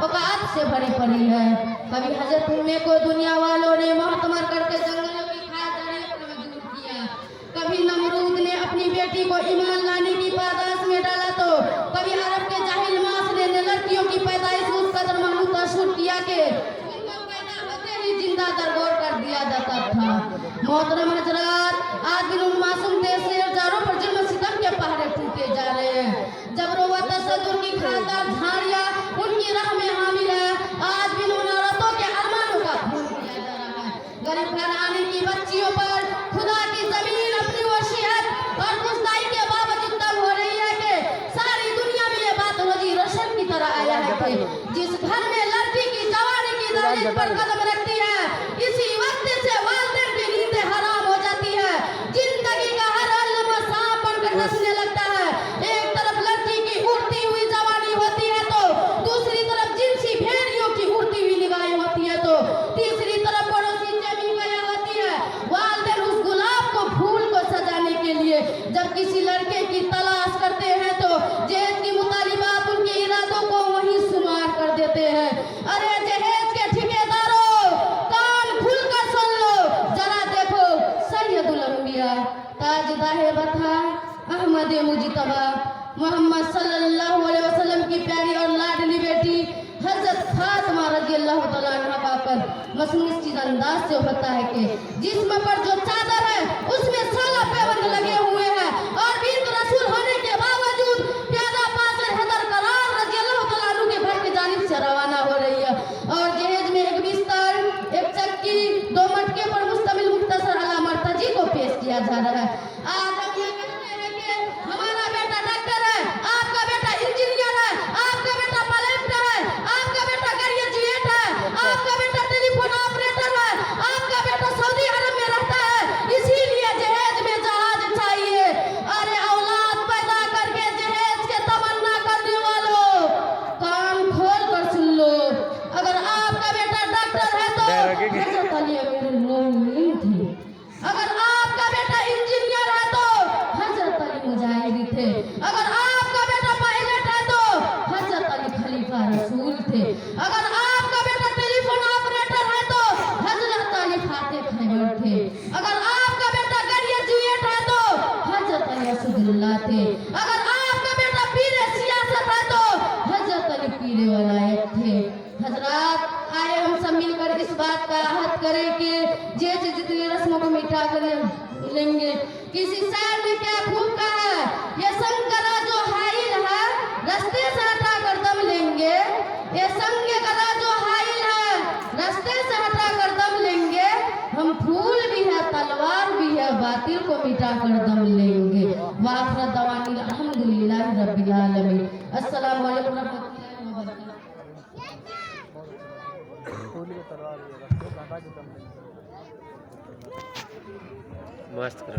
औकात से भरी पड़ी है। कभी हजरत उम्मे को दुनिया वालों ने मोहतमर करके जंगलों की खाद जाने पर मजबूर किया, कभी नमरूद ने अपनी बेटी को ईमान लाने की पादाश में डाला, तो कभी अरब के जाहिल माशरे ने लड़कियों की पैदाइश उस कदर मुतासर किया कि उनको पैदा होते ही जिंदा दरगोर कर दिया जाता था। मोहतरम हजरात, आज भी उन मासूम देश से हजारों पर जुल्म सितम के पहाड़े टूटे जा रहे हैं। जबरों व तशद्दुद की खादार झाड़ियां उनकी राह में हामिल है। आज भी उन औरतों के अरमानों का खून किया जा रहा है। गरीब घराने की बच्चियों पर खुदा की जमीन अपनी वसीयत और मुस्तई के बावजूद तंग हो रही है कि सारी दुनिया में ये बात रोजी रोशन की तरह आया है कि जिस घर में लड़की की जवानी की दहलीज पर कदम रखती है, इसी वक्त से वालिदैन की नींदें हराम हो जाती है। जिंदगी का हर लम्हा सांप बनकर डसने लगता है। एक तरफ लड़की की उड़ती हुई जवानी होती है, तो दूसरी तरफ जिनसी भेड़ियों की उड़ती हुई निगाहें होती है, तो तीसरी तरफ पड़ोसी जमी गया होती है। वालिदैन उस गुलाब को फूल को सजाने के लिए जब किसी लड़के की तलाश करते हैं, तो जहेज की मुतालिबात उनके इरादों को वहीं शुमार कर देते हैं। अरे जहेज के ठेकेदारों, कान खुलकर सुन लो, जरा देखो सैयदुल अंबिया ताजदाहे बता अहमद मुजतबा मोहम्मद सल्लल्लाहु अलैहि वसल्लम की प्यारी और लाडली बेटी हजरत फातिमा रज़ियल्लाहु तआला अन्हा पर मसनूस चीज अंदाज से होता है कि जिस्म पर जो चादर है उसमें 16 पैबंद लगे हुए हैं, और बिन्त रसूल होने के बावजूद प्यादा पासर हैदर करार रज़ियल्लाहु तआला अन्हु के घर की जानिब से रवाना हो रही है। और जहेज में एक बिस्तर, एक चक्की, 2 मटके पर मुश्तमिल मुख्तसर अला मर्तजी को पेश किया जा रहा है। आज हम ये कहते हैं कि हमारा बेटा डॉक्टर है, आपका बेटा इंजीनियर है, आपका बेटा पायलट है, आपका बेटा ग्रेजुएट है, आपका बेटा टेलीफोन ऑपरेटर है, आपका बेटा सऊदी अरब में रहता है, इसीलिए जहेज में जहाज चाहिए। अरे औलाद पैदा करके जहेज के तमन्ना करने वालों, कान खोल कर सुन लो। अगर आपका बेटा डॉक्टर है तो हजरत अली अमीरुल मोमिनीन थे। अगर आपका बेटा इंजीनियर है तो हजरत अली मुजाहिदी थे। अगर आपका बेटा पायलट है तो हजरत अली खलीफा रसूल थे। अगर आपका बेटा टेलीफोन ऑपरेटर है तो हजरत अली फातिह खैबर थे। अगर आपका बेटा ग्रेजुएट है तो हजरत अली असदुल्लाह थे। अगर आपका बेटा पीरे सियासत है तो हजरत अली पीरे वलायत थे। हजरात, आए हम सब मिलकर इस बात का अहद करें कि जैसे जितनी रस्मों को मिटा कर लेंगे। किसी शायर ने क्या खूब कहा है, ये संग करा जो हाइल है रास्ते से हटा कर दम लेंगे। ये संग करा जो हाइल है रास्ते से हटा कर दम लेंगे। हम फूल भी है तलवार भी है, बातिल को मिटा कर दम लेंगे। वाखिर दवानी अल्हम्दुलिल्लाह रब्बिल आलमीन। अस्सलामु अलैकुम रहमतुल्लाहि व बरकातहू। मस्त कर